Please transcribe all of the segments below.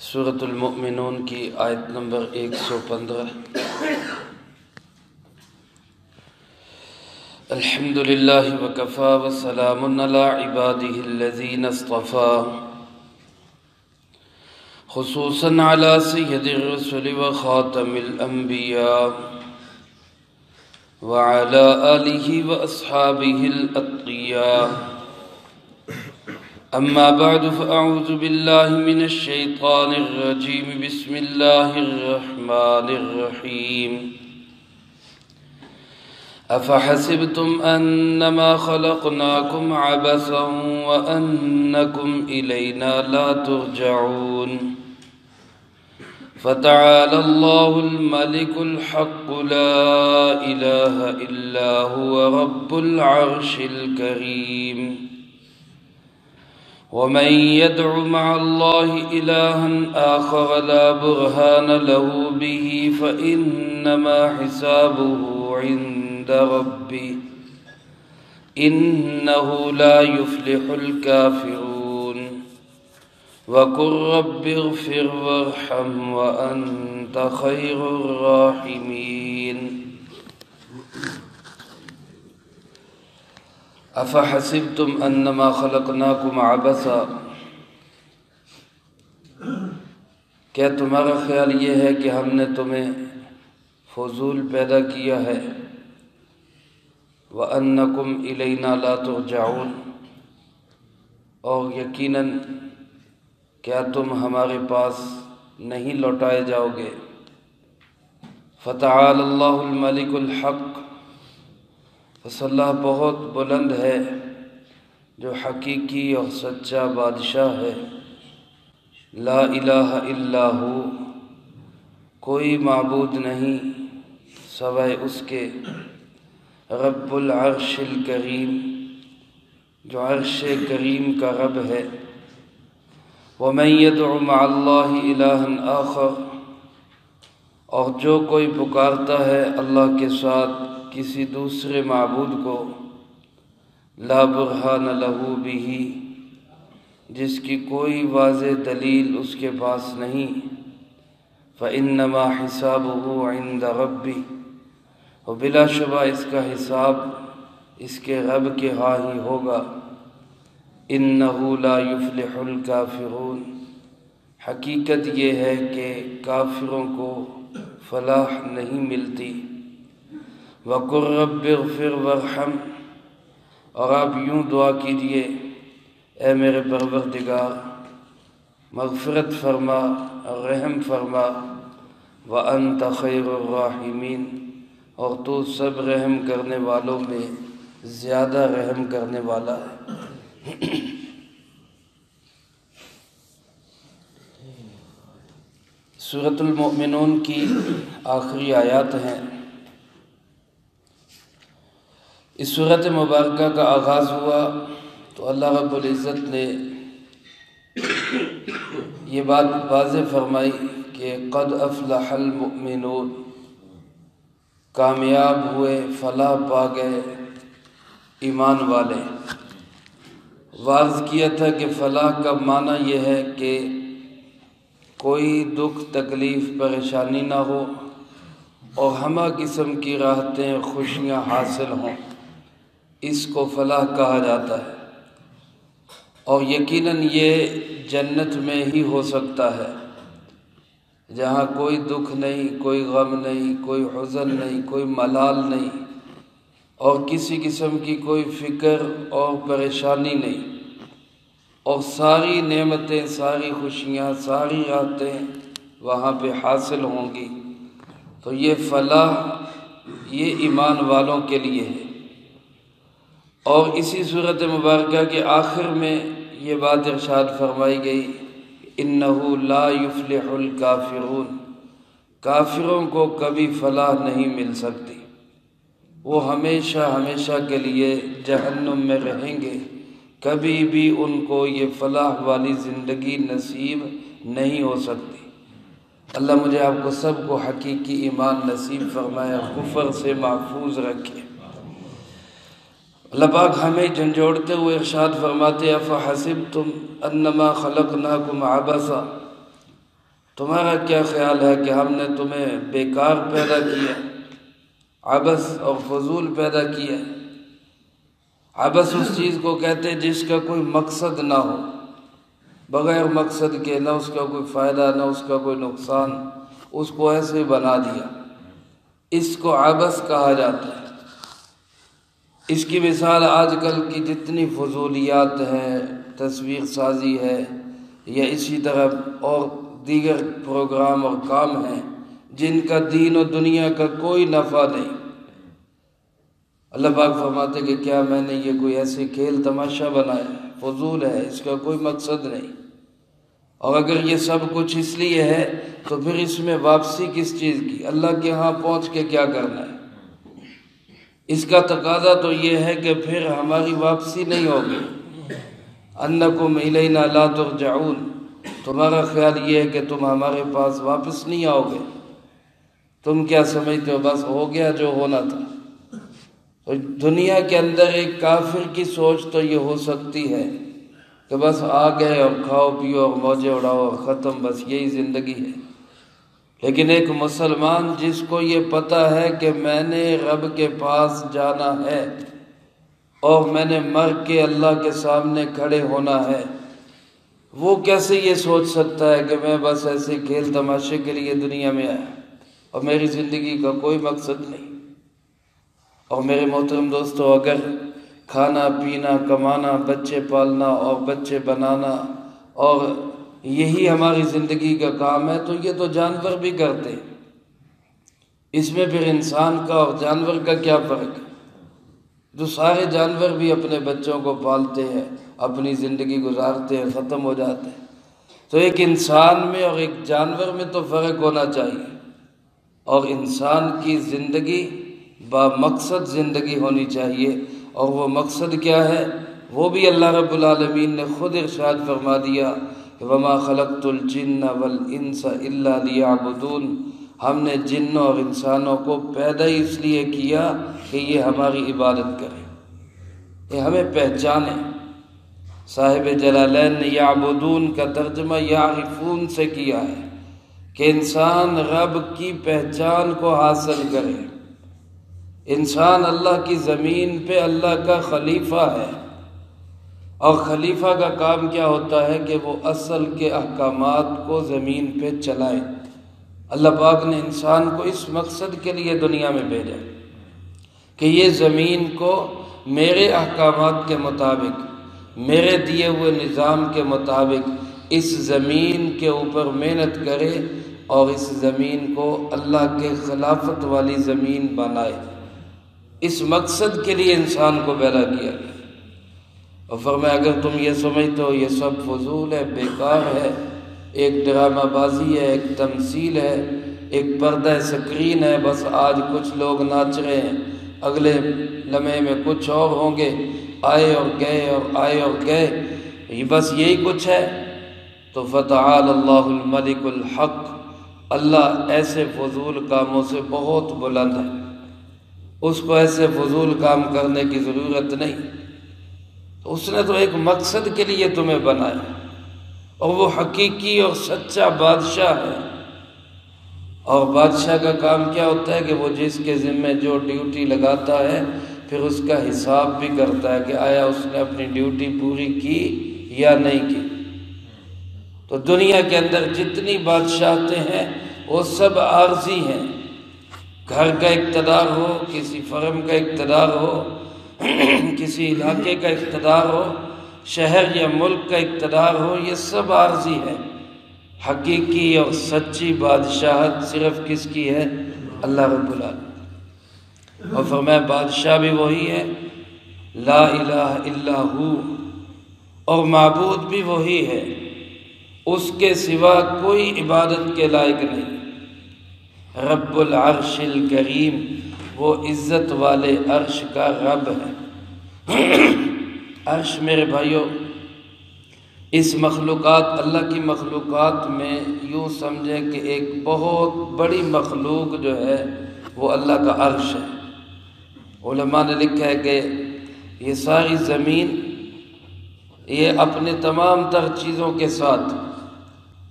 سورۃ المؤمنون کی آیت نمبر 115۔ الحمد للہ وکفی وسلام علی عبادہ الذین اصطفی، خصوصاً علی سید الرسل وخاتم الانبیاء وعلی آلہ واصحابہ الاتقیاء۔ اما بعد فاعوذ باللہ من الشیطان الرجیم، بسم اللہ الرحمن الرحیم۔ افحسبتم انما خلقناکم عبثا وانکم الینا لا ترجعون، فتعالى الله الملك الحق لا اله الا هو رب العرش الكريم۔ ومن يدع مع الله إلها آخر لا برهان له به فإنما حسابه عند ربه إنه لا يفلح الكافرون۔ وقل رب اغفر وارحم وأنت خير الراحمين۔ افحسبتم انما خلقناکم عبثا، کیا تمہارا خیال یہ ہے کہ ہم نے تمہیں فضول پیدا کیا ہے؟ وانکم الینا لا ترجعون، اور یقیناً کیا تم ہمارے پاس نہیں لوٹائے جاؤ گے۔ فتعالی اللہ الملک الحق، بس اللہ بہت بلند ہے جو حقیقی اور سچا بادشاہ ہے۔ لا الہ الا ہو، کوئی معبود نہیں سوائے اس کے۔ رب العرش الکریم، جو عرش کریم کا رب ہے۔ ومن يدع مع اللہ الہا آخر، اور جو کوئی پکارتا ہے اللہ کے ساتھ کسی دوسرے معبود کو، لا برہان لہ بہ، جس کی کوئی واضح دلیل اس کے پاس نہیں، فإنما حسابہ عند ربہ، اور بلا شبہ اس کا حساب اس کے رب کے ہاں ہی ہوگا۔ انہ لا یفلح الکافرون، حقیقت یہ ہے کہ کافروں کو فلاح نہیں ملتی۔ وَقُلْ رَبِّ اغْفِرْ وَارْحَمْ، اور آپ یوں دعا کیجئے، اے میرے پروردگار مغفرت فرما، رحم فرما، وَأَنْتَ خَيْرُ الرَّاحِمِينَ، اور تو سب رحم کرنے والوں میں زیادہ رحم کرنے والا ہے۔ سورۃ المؤمنون کی آخری آیات ہیں۔ اس سورۃ مبارکہ کا آغاز ہوا تو اللہ رب العزت نے یہ بات واضح فرمائی کہ قد افلح المؤمنون، کامیاب ہوئے، فلاح پا گئے ایمان والے۔ واضح کیا تھا کہ فلاح کا معنی یہ ہے کہ کوئی دکھ تکلیف پریشانی نہ ہو اور ہمہ قسم کی راحتیں خوشیاں حاصل ہوں، اس کو فلاح کہا جاتا ہے۔ اور یقیناً یہ جنت میں ہی ہو سکتا ہے، جہاں کوئی دکھ نہیں، کوئی غم نہیں، کوئی حزن نہیں، کوئی ملال نہیں، اور کسی قسم کی کوئی فکر اور پریشانی نہیں، اور ساری نعمتیں، ساری خوشیاں، ساری راحتیں وہاں پہ حاصل ہوں گی۔ تو یہ فلاح یہ ایمان والوں کے لیے ہے۔ اور اسی سورۃ مبارکہ کے آخر میں یہ بات ارشاد فرمائی گئی، انہ لا یفلح الکافرون، کافروں کو کبھی فلاح نہیں مل سکتی، وہ ہمیشہ ہمیشہ کے لیے جہنم میں رہیں گے، کبھی بھی ان کو یہ فلاح والی زندگی نصیب نہیں ہو سکتی۔ اللہ مجھے آپ کو سب کو حقیقی ایمان نصیب فرمائے، کفر سے محفوظ رکھے۔ اللہ پاک ہمیں جھنجھوڑتے ہوئے ارشاد فرماتے، افحسبتم انما خلقناکم عبثا، تمہارا کیا خیال ہے کہ ہم نے تمہیں بیکار پیدا کیا، عبث اور فضول پیدا کیا؟ عبث اس چیز کو کہتے ہیں جس کا کوئی مقصد نہ ہو، بغیر مقصد کے، نہ اس کا کوئی فائدہ نہ اس کا کوئی نقصان، اس کو ایسے ہی بنا دیا، اس کو عبث کہا جاتا ہے۔ اس کی مثال آج کل کی جتنی فضولیات ہیں، تصویر سازی ہے، یا اسی طرح اور دیگر پروگرام اور کام ہیں جن کا دین و دنیا کا کوئی نفع نہیں۔ اللہ پاک فرماتے کہ کیا میں نے یہ کوئی ایسے کھیل تماشا بنایا ہے؟ فضول ہے، اس کا کوئی مقصد نہیں۔ اور اگر یہ سب کچھ اس لیے ہے تو پھر اس میں واپسی کس چیز کی؟ اللہ کے ہاں پہنچ کے کیا کرنا ہے؟ اس کا تقاضا تو یہ ہے کہ پھر ہماری واپسی نہیں ہوگی۔ انکم الینا لا ترجعون، تمہارا خیال یہ ہے کہ تم ہمارے پاس واپس نہیں آؤ گے۔ تم کیا سمجھتے ہو بس ہو گیا جو ہونا تھا؟ تو دنیا کے اندر ایک کافر کی سوچ تو یہ ہو سکتی ہے کہ بس آ گئے اور کھاؤ پیو اور موجیں اڑاؤ اور ختم، بس یہی زندگی ہے۔ لیکن ایک مسلمان جس کو یہ پتہ ہے کہ میں نے رب کے پاس جانا ہے اور میں نے مر کے اللہ کے سامنے کھڑے ہونا ہے، وہ کیسے یہ سوچ سکتا ہے کہ میں بس ایسے کھیل تماشے کے لیے دنیا میں آیا اور میری زندگی کا کوئی مقصد نہیں؟ اور میرے محترم دوستو، اگر کھانا پینا کمانا بچے پالنا اور بچے بنانا اور یہی ہماری زندگی کا کام ہے تو یہ تو جانور بھی کرتے ہیں۔ اس میں پھر انسان کا اور جانور کا کیا فرق ہے؟ جو سارے جانور بھی اپنے بچوں کو پالتے ہیں، اپنی زندگی گزارتے ہیں، ختم ہو جاتے ہیں، تو ایک انسان میں اور ایک جانور میں تو فرق ہونا چاہیے۔ اور انسان کی زندگی با مقصد زندگی ہونی چاہیے، اور وہ مقصد کیا ہے؟ وہ بھی اللہ رب العالمین نے خود ارشاد فرما دیا کہ وَمَا خَلَقْتُ الْجِنَّ وَالْإِنسَ إِلَّا لِيَعْبُدُونَ، ہم نے جنوں اور انسانوں کو پیدا اس لیے کیا کہ یہ ہماری عبادت کریں، یہ ہمیں پہچانے۔ صاحب جلالین نے یعبدون کا ترجمہ یعرفون سے کیا ہے کہ انسان رب کی پہچان کو حاصل کرے۔ انسان اللہ کی زمین پہ اللہ کا خلیفہ ہے، اور خلیفہ کا کام کیا ہوتا ہے کہ وہ اصل کے احکامات کو زمین پہ چلائے۔ اللہ پاک نے انسان کو اس مقصد کے لیے دنیا میں بھیجا کہ یہ زمین کو میرے احکامات کے مطابق، میرے دیے ہوئے نظام کے مطابق اس زمین کے اوپر محنت کرے اور اس زمین کو اللہ کے خلافت والی زمین بنائے۔ اس مقصد کے لیے انسان کو پیدا کیا گیا۔ اور فرمایا اگر تم یہ سمجھتے ہو یہ سب فضول ہے، بیکار ہے، ایک ڈرامہ بازی ہے، ایک تمثیل ہے، ایک پردہ سکرین ہے، بس آج کچھ لوگ ناچ رہے ہیں، اگلے لمحے میں کچھ اور ہوں گے، آئے اور گئے اور آئے اور گئے، یہ بس یہی کچھ ہے، تو فتعال اللہ الملک الحق، اللہ ایسے فضول کاموں سے بہت بلند ہے، اس کو ایسے فضول کام کرنے کی ضرورت نہیں۔ تو اس نے تو ایک مقصد کے لیے تمہیں بنایا، اور وہ حقیقی اور سچا بادشاہ ہے۔ اور بادشاہ کا کام کیا ہوتا ہے کہ وہ جس کے ذمہ جو ڈیوٹی لگاتا ہے پھر اس کا حساب بھی کرتا ہے کہ آیا اس نے اپنی ڈیوٹی پوری کی یا نہیں کی۔ تو دنیا کے اندر جتنی بادشاہتیں ہیں وہ سب عارضی ہیں۔ گھر کا اقتدار ہو، کسی فرم کا اقتدار ہو، کسی علاقے کا اقتدار ہو، شہر یا ملک کا اقتدار ہو، یہ سب عارضی ہے۔ حقیقی اور سچی بادشاہت صرف کس کی ہے؟ اللہ رب العالمین۔ اور فرمایا بادشاہ بھی وہی ہے، لا الہ الا ہو، اور معبود بھی وہی ہے، اس کے سوا کوئی عبادت کے لائق نہیں۔ رب العرش الکریم، وہ عزت والے عرش کا رب ہے۔ عرش میرے بھائیوں، اس مخلوقات، اللہ کی مخلوقات میں یوں سمجھیں کہ ایک بہت بڑی مخلوق جو ہے وہ اللہ کا عرش ہے۔ علماء نے لکھا ہے کہ یہ ساری زمین یہ اپنے تمام تر چیزوں کے ساتھ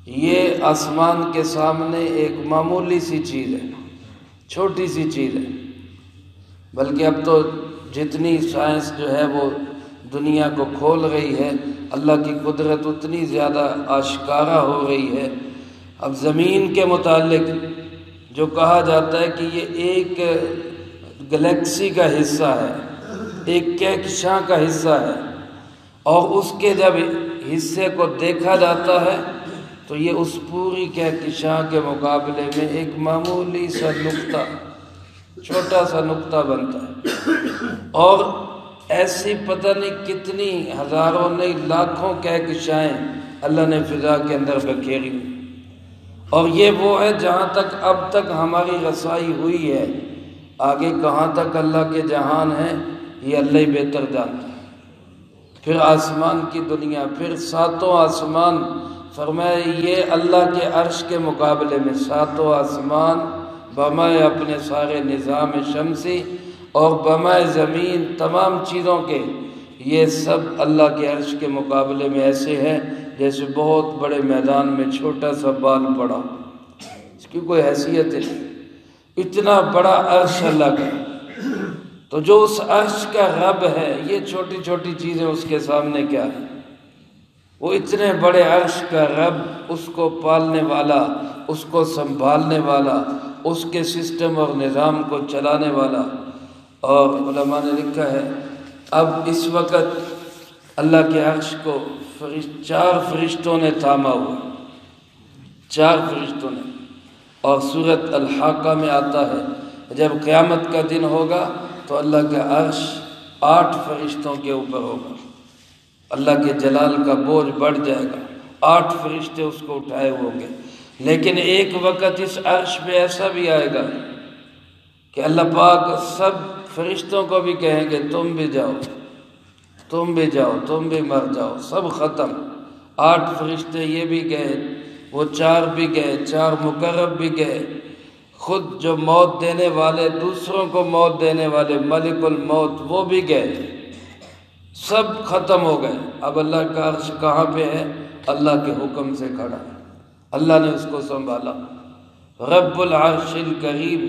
یہ آسمان کے سامنے ایک معمولی سی چیز ہے، چھوٹی سی چیز ہے، بلکہ اب تو جتنی سائنس جو ہے وہ دنیا کو کھول رہی ہے، اللہ کی قدرت اتنی زیادہ آشکارا ہو رہی ہے۔ اب زمین کے متعلق جو کہا جاتا ہے کہ یہ ایک گلیکسی کا حصہ ہے، ایک کہکشاں کا حصہ ہے، اور اس کے جب حصے کو دیکھا جاتا ہے تو یہ اس پوری کہکشاں کے مقابلے میں ایک معمولی سا نقطہ، چھوٹا سا نقطہ بنتا ہے، اور ایسی پتہ نہیں کتنی ہزاروں نہیں لاکھوں کہکشائیں اللہ نے فضا کے اندر بکھیری ہوئی، اور یہ وہ ہے جہاں تک اب تک ہماری رسائی ہوئی ہے، آگے کہاں تک اللہ کے جہان ہیں یہ اللہ ہی بہتر جانتا ہے۔ پھر آسمان کی دنیا، پھر ساتوں آسمان، فرمایا یہ اللہ کے عرش کے مقابلے میں ساتوں آسمان بمائے اپنے سارے نظام شمسی اور بمائے زمین تمام چیزوں کے، یہ سب اللہ کے عرش کے مقابلے میں ایسے ہیں جیسے بہت بڑے میدان میں چھوٹا سا بال پڑا، اس کی کوئی حیثیت نہیں، اتنا بڑا عرش اللہ کا۔ تو جو اس عرش کا رب ہے، یہ چھوٹی چھوٹی چیزیں اس کے سامنے کیا ہے؟ وہ اتنے بڑے عرش کا رب، اس کو پالنے والا، اس کو سنبھالنے والا، اس کے سسٹم اور نظام کو چلانے والا۔ اور علماء نے لکھا ہے اب اس وقت اللہ کے عرش کو 4 فرشتوں نے تھاما ہوا، 4 فرشتوں نے، اور سورۃ الحاقہ میں آتا ہے جب قیامت کا دن ہوگا تو اللہ کا عرش 8 فرشتوں کے اوپر ہوگا، اللہ کے جلال کا بوجھ بڑھ جائے گا، 8 فرشتے اس کو اٹھائے ہوں گے۔ لیکن ایک وقت اس عرش پہ ایسا بھی آئے گا کہ اللہ پاک سب فرشتوں کو بھی کہیں گے تم بھی جاؤ، تم بھی جاؤ، تم بھی مر جاؤ، سب ختم۔ 8 فرشتے یہ بھی گئے، وہ 4 بھی گئے، 4 مقرب بھی گئے، خود جو موت دینے والے، دوسروں کو موت دینے والے ملک الموت وہ بھی گئے، سب ختم ہو گئے۔ اب اللہ کا عرش کہاں پہ ہے؟ اللہ کے حکم سے کھڑا ہے، اللہ نے اس کو سنبھالا۔ رب العرش الکریم،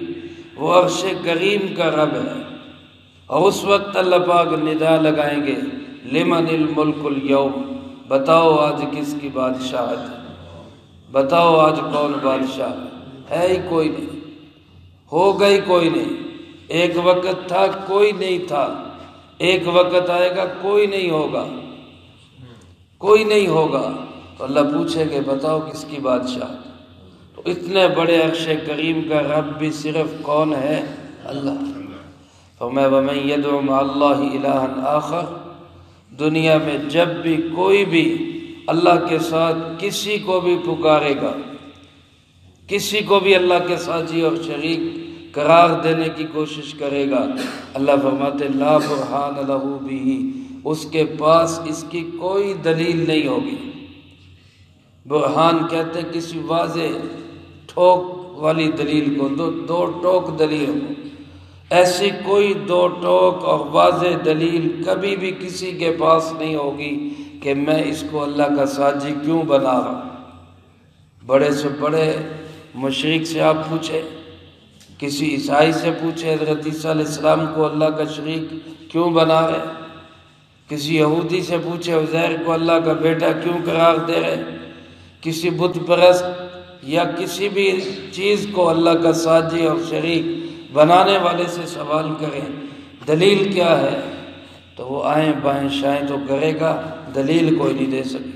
وہ عرش کریم کا رب ہے، اور اس وقت اللہ پاک ندا لگائیں گے لمن الملک اليوم، بتاؤ آج کس کی بادشاہت ہے، بتاؤ آج کون بادشاہ ہے ہی کوئی نہیں، ہوگا ہی کوئی نہیں۔ ایک وقت تھا کوئی نہیں تھا، ایک وقت آئے گا کوئی نہیں ہوگا، کوئی نہیں ہوگا، تو اللہ پوچھے گے بتاؤ کس کی بادشاہ۔ تو اتنے بڑے عرش کریم کا رب بھی صرف کون ہے؟ اللہ۔ فرمایا وَمَن يَدْعُ مَعَ اللَّهِ إِلَٰهًا آخَرَ، دنیا میں جب بھی کوئی بھی اللہ کے ساتھ کسی کو بھی پکارے گا، کسی کو بھی اللہ کے ساتھی اور شریک قرار دینے کی کوشش کرے گا، اللہ فرماتے لا برہان لہ بہ، اس کے پاس اس کی کوئی دلیل نہیں ہوگی۔ برہان کہتے ہیں کسی واضح ٹھوک والی دلیل کو، دو ٹوک دلیل ہو، ایسی کوئی 2 ٹوک اور واضح دلیل کبھی بھی کسی کے پاس نہیں ہوگی کہ میں اس کو اللہ کا ساجی کیوں بنا رہا ہوں۔ بڑے سے بڑے مشرک سے آپ پوچھیں، کسی عیسائی سے پوچھیں حضرت عیسیٰ علیہ السلام کو اللہ کا شریک کیوں بنا رہے، کسی یہودی سے پوچھیں عزیر کو اللہ کا بیٹا کیوں قرار دے رہے، کسی بت پرست یا کسی بھی چیز کو اللہ کا ساجی اور شریک بنانے والے سے سوال کریں دلیل کیا ہے، تو وہ آئیں بائیں شائیں تو کرے گا، دلیل کوئی نہیں دے سکے۔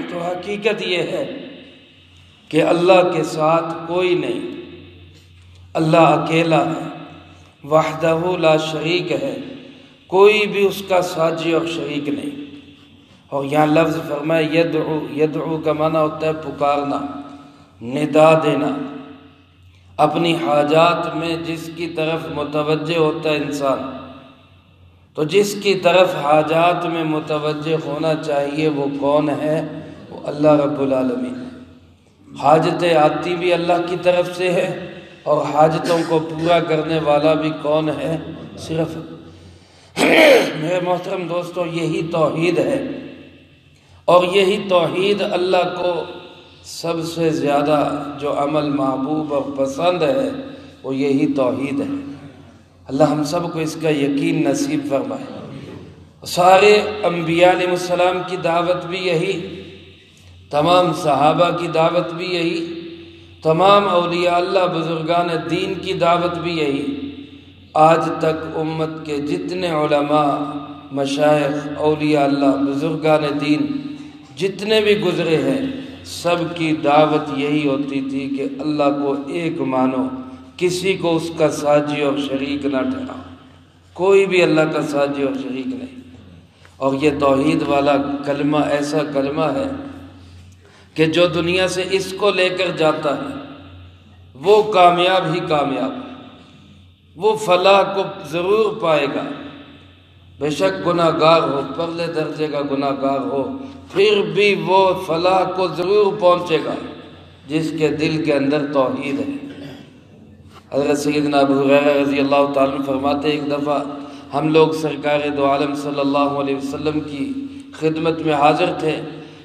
تو حقیقت یہ ہے کہ اللہ کے ساتھ کوئی نہیں، اللہ اکیلا ہے، وحدہ لا شریک ہے، کوئی بھی اس کا ساجی اور شریک نہیں۔ اور یہاں لفظ فرمایا یدعو، یدعو کا معنی ہوتا ہے پکارنا، ندا دینا، اپنی حاجات میں جس کی طرف متوجہ ہوتا ہے انسان، تو جس کی طرف حاجات میں متوجہ ہونا چاہیے وہ کون ہے؟ وہ اللہ رب العالمین۔ حاجتیں آتی بھی اللہ کی طرف سے ہے، اور حاجتوں کو پورا کرنے والا بھی کون ہے؟ صرف۔ میرے محترم دوستو، یہی توحید ہے۔ اور یہی توحید اللہ کو سب سے زیادہ جو عمل محبوب اور پسند ہے وہ یہی توحید ہے۔ اللہ ہم سب کو اس کا یقین نصیب فرمائے۔ سارے انبیاء علیہ السلام کی دعوت بھی یہی، تمام صحابہ کی دعوت بھی یہی، تمام اولیاء اللہ بزرگان دین کی دعوت بھی یہی۔ آج تک امت کے جتنے علماء، مشائخ، اولیاء اللہ، بزرگان دین جتنے بھی گزرے ہیں، سب کی دعوت یہی ہوتی تھی کہ اللہ کو ایک مانو، کسی کو اس کا ساجی اور شریک نہ ٹھہراؤ، کوئی بھی اللہ کا ساجی اور شریک نہیں۔ اور یہ توحید والا کلمہ ایسا کلمہ ہے کہ جو دنیا سے اس کو لے کر جاتا ہے وہ کامیاب ہی کامیاب، وہ فلاح کو ضرور پائے گا۔ بے شک گناہ گار ہو، پرلے درجے کا گناہ گار ہو، پھر بھی وہ فلاح کو ضرور پہنچے گا جس کے دل کے اندر توحید ہے۔ حضرت سیدنا ابو ہریرہ رضی اللہ تعالیٰ عنہ فرماتے ایک دفعہ ہم لوگ سرکار دو عالم صلی اللہ علیہ وسلم کی خدمت میں حاضر تھے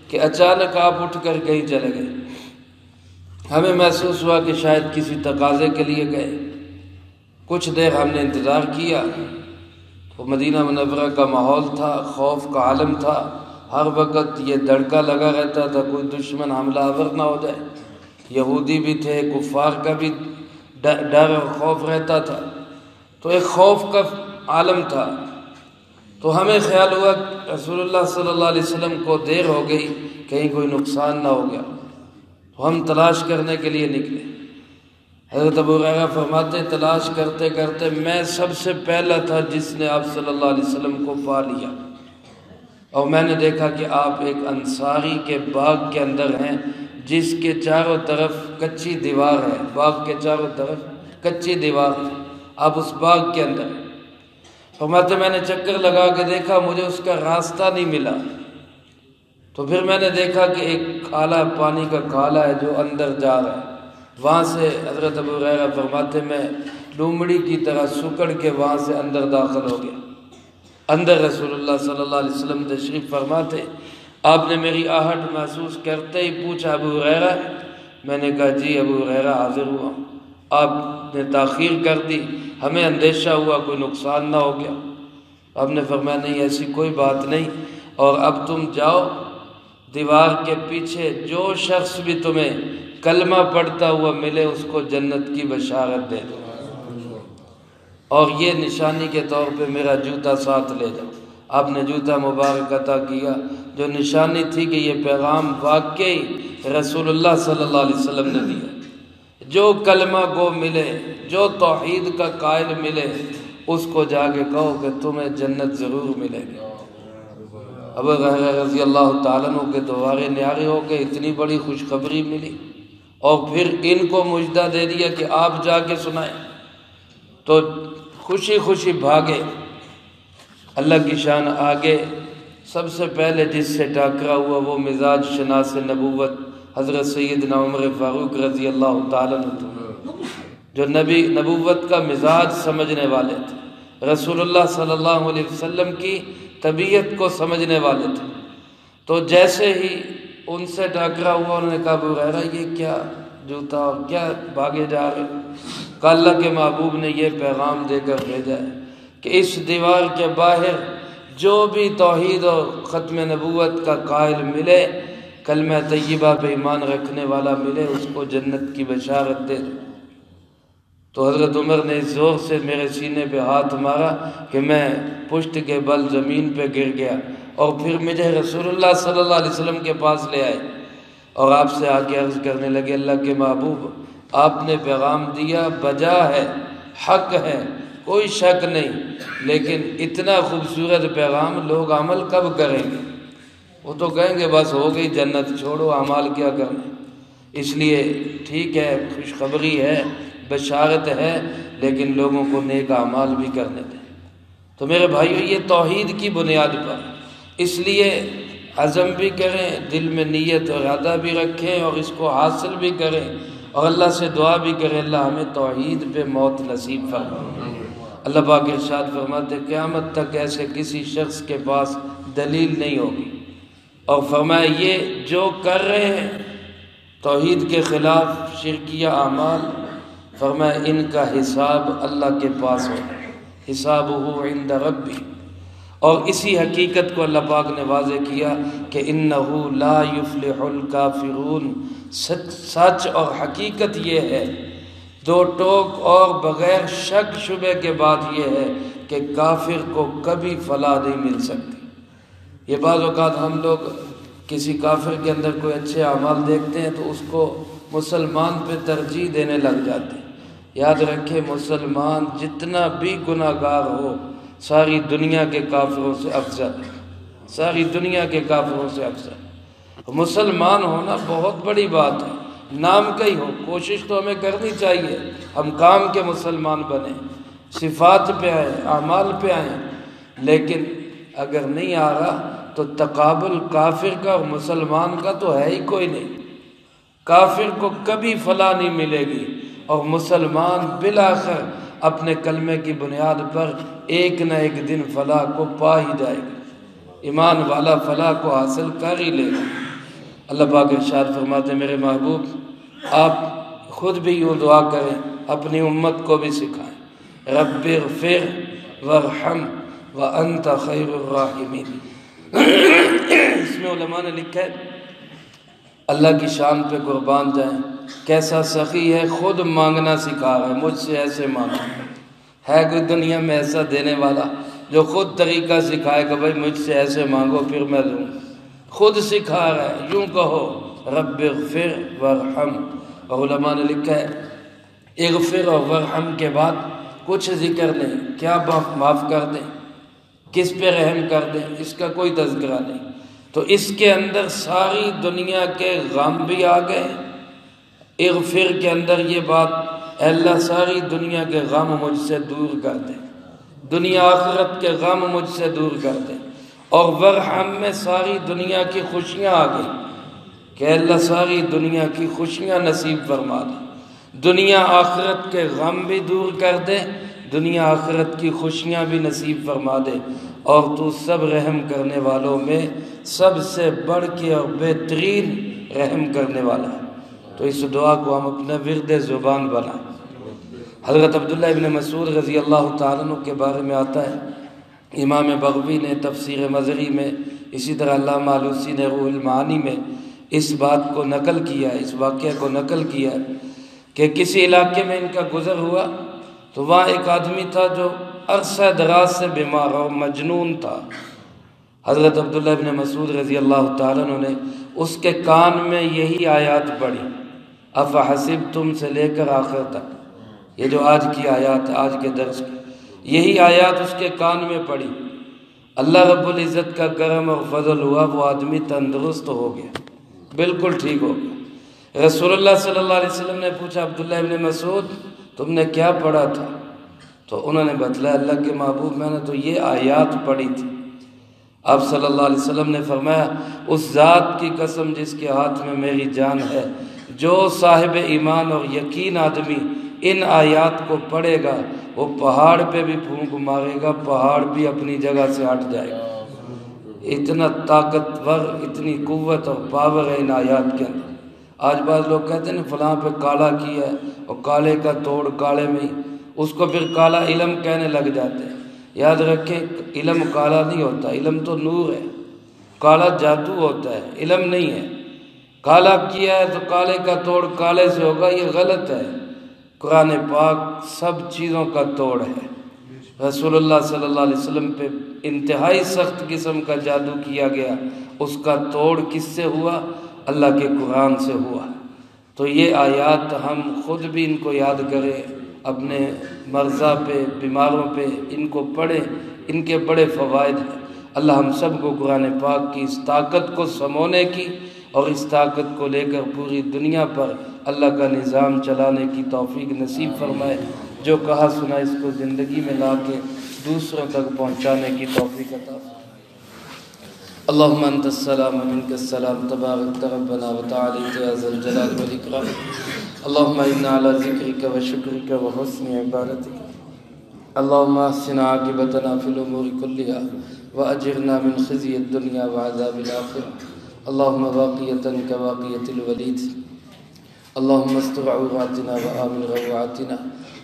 کہ اچانک آپ اٹھ کر کہیں چلے گئے۔ ہمیں محسوس ہوا کہ شاید کسی تقاضے کے لیے گئے۔ کچھ دیر ہم نے انتظار کیا تو مدینہ منورہ کا ماحول تھا، خوف کا عالم تھا، ہر وقت یہ دڑکا لگا رہتا تھا کوئی دشمن حملہ آور نہ ہو جائے۔ یہودی بھی تھے، کفار کا بھی ڈر اور خوف رہتا تھا، تو ایک خوف کا عالم تھا۔ تو ہمیں خیال ہوا رسول اللہ صلی اللہ علیہ وسلم کو دیر ہو گئی، کہیں کوئی نقصان نہ ہو گیا، تو ہم تلاش کرنے کے لیے نکلے۔ حضرت ابو ہریرہ فرماتے تلاش کرتے کرتے میں سب سے پہلا تھا جس نے آپ صلی اللہ علیہ وسلم کو پا لیا، اور میں نے دیکھا کہ آپ ایک انصاری کے باغ کے اندر ہیں جس کے چاروں طرف کچی دیوار ہے، باغ کے چاروں طرف کچی دیوار ہے، آپ اس باغ کے اندر ہیں۔ فرماتے میں نے چکر لگا کے دیکھا، مجھے اس کا راستہ نہیں ملا، تو پھر میں نے دیکھا کہ ایک کالا پانی کا کالا ہے جو اندر جا رہا ہے۔ وہاں سے حضرت ابو ہریرہ فرماتے میں لومڑی کی طرح سکڑ کے وہاں سے اندر داخل ہو گیا۔ اندر رسول اللہ صلی اللہ علیہ وسلم تشریف فرماتے، آپ نے میری آہٹ محسوس کرتے ہی پوچھا ابو ہریرہ؟ میں نے کہا جی ابو ہریرہ حاضر ہوا۔ آپ نے تاخیر کر دی، ہمیں اندیشہ ہوا کوئی نقصان نہ ہو گیا۔ آپ نے فرمایا نہیں ایسی کوئی بات نہیں، اور اب تم جاؤ دیوار کے پیچھے جو شخص بھی تمہیں کلمہ پڑھتا ہوا ملے اس کو جنت کی بشارت دے دو، اور یہ نشانی کے طور پہ میرا جوتا ساتھ لے جاؤ۔ آپ نے جوتا مبارک عطا کیا جو نشانی تھی کہ یہ پیغام واقعی رسول اللہ صلی اللہ علیہ وسلم نے دیا۔ جو کلمہ گو ملے، جو توحید کا قائل ملے، اس کو جا کے کہو کہ تمہیں جنت ضرور ملے گی۔ ابو ہریرہ رضی اللہ تعالیٰ عنہ کے دوارے نیارے ہو کے اتنی بڑی خوشخبری ملی، اور پھر ان کو مجدہ دے دیا کہ آپ جا کے سنائیں، تو خوشی خوشی بھاگے۔ اللہ کی شان آگے سب سے پہلے جس سے ٹاکرا ہوا وہ مزاج شناس نبوت حضرت سیدنا عمر فاروق رضی اللہ تعالیٰ عنہ، جو نبوت کا مزاج سمجھنے والے تھے، رسول اللہ صلی اللہ علیہ وسلم کی طبیعت کو سمجھنے والے تھے۔ تو جیسے ہی ان سے ٹاکرا ہوا انہوں نے کہا ابو ہریرہ یہ کیا جوتا اور کیا بھاگے جا رہے؟ کہ اللہ کے محبوب نے یہ پیغام دے کر بھیجا ہے کہ اس دیوار کے باہر جو بھی توحید اور ختم نبوت کا قائل ملے، کلمہ طیبہ پہ ایمان رکھنے والا ملے، اس کو جنت کی بشارت دے دو۔ تو حضرت عمر نے زور سے میرے سینے پہ ہاتھ مارا کہ میں پشت کے بل زمین پہ گر گیا، اور پھر مجھے رسول اللہ صلی اللہ علیہ وسلم کے پاس لے آئے، اور آپ سے آگے عرض کرنے لگے اللہ کے محبوب آپ نے پیغام دیا، بجا ہے، حق ہے، کوئی شک نہیں، لیکن اتنا خوبصورت پیغام لوگ عمل کب کریں گے؟ وہ تو کہیں گے بس ہو گئی جنت، چھوڑو اعمال کیا کرنا۔ اس لیے ٹھیک ہے، خوشخبری ہے، بشارت ہے، لیکن لوگوں کو نیک اعمال بھی کرنے دیں۔ تو میرے بھائیو یہ توحید کی بنیاد پر، اس لیے عزم بھی کریں، دل میں نیت اور ارادہ بھی رکھیں، اور اس کو حاصل بھی کریں، اور اللہ سے دعا بھی کریں اللہ ہمیں توحید پہ موت نصیب فرمائے۔ اللہ پاک ارشاد فرماتے قیامت تک ایسے کسی شخص کے پاس دلیل نہیں ہوگی اور فرمایا یہ جو کر رہے ہیں توحید کے خلاف شرکیہ اعمال، فرمایا ان کا حساب اللہ کے پاس ہے، حسابہ عند ربی۔ اور اسی حقیقت کو اللہ پاک نے واضح کیا کہ انہ لا یفلح الکافرون، سچ اور حقیقت یہ ہے، دو ٹوک اور بغیر شک شبے کے بات یہ ہے کہ کافر کو کبھی فلاح نہیں مل سکتی۔ یہ بعض اوقات ہم لوگ کسی کافر کے اندر کوئی اچھے اعمال دیکھتے ہیں تو اس کو مسلمان پہ ترجیح دینے لگ جاتے ہیں۔ یاد رکھے مسلمان جتنا بھی گناہ گار ہو ساری دنیا کے کافروں سے افضل، ساری دنیا کے کافروں سے افضل۔ مسلمان ہونا بہت بڑی بات ہے، نام کا ہی ہو، کوشش تو ہمیں کرنی چاہیے ہم کام کے مسلمان بنیں، صفات پہ آئیں، اعمال پہ آئیں، لیکن اگر نہیں آ رہا تو تقابل کافر کا اور مسلمان کا تو ہے ہی کوئی نہیں۔ کافر کو کبھی فلاح نہیں ملے گی اور مسلمان بالآخر اپنے کلمے کی بنیاد پر ایک نہ ایک دن فلاح کو پا ہی جائے گا، ایمان والا فلاح کو حاصل کر ہی لے گا۔ اللہ پاک ارشاد فرماتے ہیں میرے محبوب آپ خود بھی یوں دعا کریں، اپنی امت کو بھی سکھائیں، رب اغفر وارحم وانت خیر الراحمین۔ اس میں علماء نے لکھا ہے اللہ کی شان پہ قربان جائیں، کیسا سخی ہے، خود مانگنا سکھا رہا ہے، مجھ سے ایسے مانگا۔ ہے کوئی دنیا میں ایسا دینے والا جو خود طریقہ سکھائے کہ بھائی مجھ سے ایسے مانگو پھر میں دوں؟ خود سکھا رہا ہے، یوں کہو رب اغفر وارحم۔ اور علماء نے لکھا ہے اغفر اور ورحم کے بعد کچھ ذکر نہیں، کیا معاف کر دیں، کس پہ رحم کر دیں، اس کا کوئی تذکرہ نہیں۔ تو اس کے اندر ساری دنیا کے غم بھی آ گئے۔ اغفر کے اندر یہ بات، اے اللہ ساری دنیا کے غم مجھ سے دور کر دے، دنیا آخرت کے غم مجھ سے دور کر دے۔ اور ورحم میں ساری دنیا کی خوشیاں آ گئی کہ اے اللہ ساری دنیا کی خوشیاں نصیب فرما دے، دنیا آخرت کے غم بھی دور کر دے، دنیا آخرت کی خوشیاں بھی نصیب فرما دے، اور تو سب رحم کرنے والوں میں سب سے بڑھ کے اور بہترین رحم کرنے والا ہے۔ تو اس دعا کو ہم اپنا ورد زبان بنائیں۔ حضرت عبداللہ ابن مسعود رضی اللہ تعالیٰ عنہ کے بارے میں آتا ہے، امام بغوی نے تفسیر مظہری میں، اسی طرح علامہ آلوسی نے روح المعانی میں اس بات کو نقل کیا، اس واقعہ کو نقل کیا کہ کسی علاقے میں ان کا گزر ہوا تو وہاں ایک آدمی تھا جو عرصہ دراز سے بیمار اور مجنون تھا۔ حضرت عبداللہ ابن مسعود رضی اللہ تعالیٰ عنہ نے اس کے کان میں یہی آیات پڑھی، افحسبتم سے لے کر آخر تک، یہ جو آج کی آیات ہے، آج کے درس کی یہی آیات اس کے کان میں پڑھی۔ اللہ رب العزت کا کرم اور فضل ہوا، وہ آدمی تندرست ہو گیا، بالکل ٹھیک ہو گیا۔ رسول اللہ صلی اللہ علیہ وسلم نے پوچھا عبداللہ ابن مسعود تم نے کیا پڑھا تھا؟ تو انہوں نے بتلایا اللہ کے محبوب میں نے تو یہ آیات پڑھی تھی۔ آپ صلی اللہ علیہ وسلم نے فرمایا اس ذات کی قسم جس کے ہاتھ میں میری جان ہے، جو صاحب ایمان اور یقین آدمی ان آیات کو پڑھے گا وہ پہاڑ پہ بھی پھونک مارے گا، پہاڑ بھی اپنی جگہ سے ہٹ جائے گا۔ اتنا طاقتور، اتنی قوت اور پاور ہے ان آیات کے اندر۔ آج بعض لوگ کہتے ہیں فلاں پہ کالا کیا ہے اور کالے کا توڑ کالے میں ہی، اس کو پھر کالا علم کہنے لگ جاتے ہیں۔ یاد رکھیں علم کالا نہیں ہوتا، علم تو نور ہے، کالا جادو ہوتا ہے، علم نہیں ہے۔ کالا کیا ہے تو کالے کا توڑ کالے سے ہوگا، یہ غلط ہے۔ قرآن پاک سب چیزوں کا توڑ ہے۔ رسول اللہ صلی اللہ علیہ وسلم پہ انتہائی سخت قسم کا جادو کیا گیا، اس کا توڑ کس سے ہوا؟ اللہ کے قرآن سے ہوا۔ تو یہ آیات ہم خود بھی ان کو یاد کریں، اپنے مرضى پہ، بیماروں پہ ان کو پڑھیں، ان کے بڑے فوائد ہیں۔ اللہ ہم سب کو قرآن پاک کی اس طاقت کو سمونے کی اور اس طاقت کو لے کر پوری دنیا پر اللہ کا نظام چلانے کی توفیق نصیب فرمائے۔ جو کہا سنا اس کو زندگی میں لا کے دوسروں تک پہنچانے کی توفیق عطا فرمائے۔ اللہم انت السلام ومنک السلام تبارک ربنا وتعالیت یا ذا الجلال والاکرام۔ اللہم انا علی ذکرک وشکرک وحسن عبادتک۔ اللہم احسن عاقبتنا فی الامور کلها واجرنا من خزی الدنیا وعذاب الآخرہ۔ اللهم باقية كباقية الوليد اللهم استر عوراتنا وآمن روعاتنا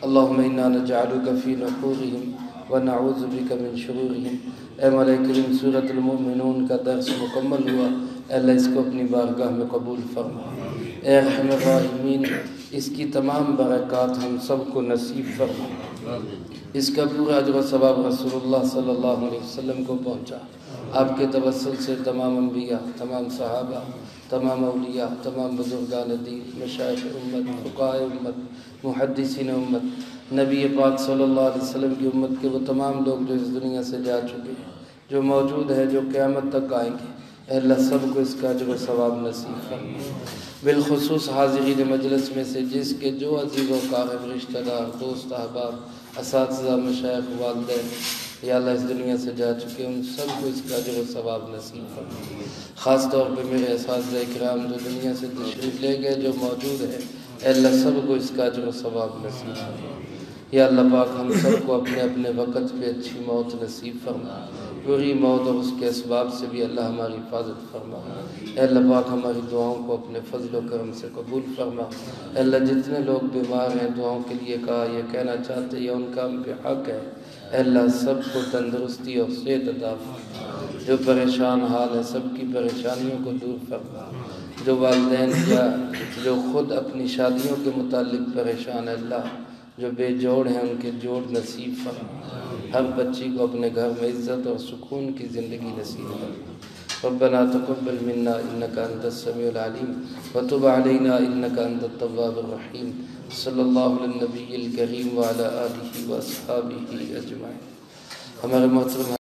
اللهم إنا نجعلك في نحورهم ونعوذ بك من شرورهم۔ اے مولا کریم سورۃ المؤمنون کا درس مکمل ہوا، اے اللہ اس کو اپنی بارگاہ میں قبول فرما۔ اے ارحم الراحمین اس کی تمام برکات ہم سب کو نصیب فرما، اس کا پورا اجر و ثواب رسول اللہ صلی اللہ علیہ وسلم کو پہنچا۔ آپ کے توسل سے تمام انبیاء، تمام صحابہ، تمام اولیاء، تمام بزرگان دین، مشائخ امت، فقہاء امت، محدثین امت، نبی پاک صلی اللہ علیہ وسلم کی امت کے وہ تمام لوگ جو اس دنیا سے جا چکے ہیں، جو موجود ہے، جو قیامت تک آئیں گے، اے اللہ سب کو اس کا اجر و ثواب نصیب فرما۔ بالخصوص حاضرین مجلس میں سے جس کے جو عزیز و قارب رشتہ دار، دوست، احباب، اساتذہ، مشائخ، والدین یا اللہ اس دنیا سے جا چکے ان سب کو اس کا اجر و ثواب نصیب فرما۔ خاص طور پہ میرے اساتذہ کرام جو دنیا سے تشریف لے گئے، جو موجود ہے، اے اللہ سب کو اس کا اجر و ثواب نصیب فرما۔ یا اللہ پاک ہم سب کو اپنے اپنے وقت پہ اچھی موت نصیب فرما، بری موت اور اس کے اسباب سے بھی اللہ ہماری حفاظت فرما۔ اے اللہ پاک ہماری دعاؤں کو اپنے فضل و کرم سے قبول فرما۔ اے اللہ جتنے لوگ بیمار ہیں، دعاؤں کے لیے کہا یا کہنا چاہتے یا ان کا ہم پہ حق ہے، اے اللہ سب کو تندرستی اور صحت عطا فرما۔ جو پریشان حال ہے سب کی پریشانیوں کو دور فرما۔ جو والدین یا جو خود اپنی شادیوں کے متعلق پریشان ہے، اللہ جو بے جوڑ ہیں ان کے جوڑ نصیب فرما۔ ہر بچی کو اپنے گھر میں عزت اور سکون کی زندگی نصیب فرما۔ ربنا تقبل منا انك انت السميع العليم وتب علينا انك انت التواب الرحيم۔ صلی اللہ علیہ النبی الکریم وعلی آلہ واصحابہ اجمعین۔ ہمارے محترم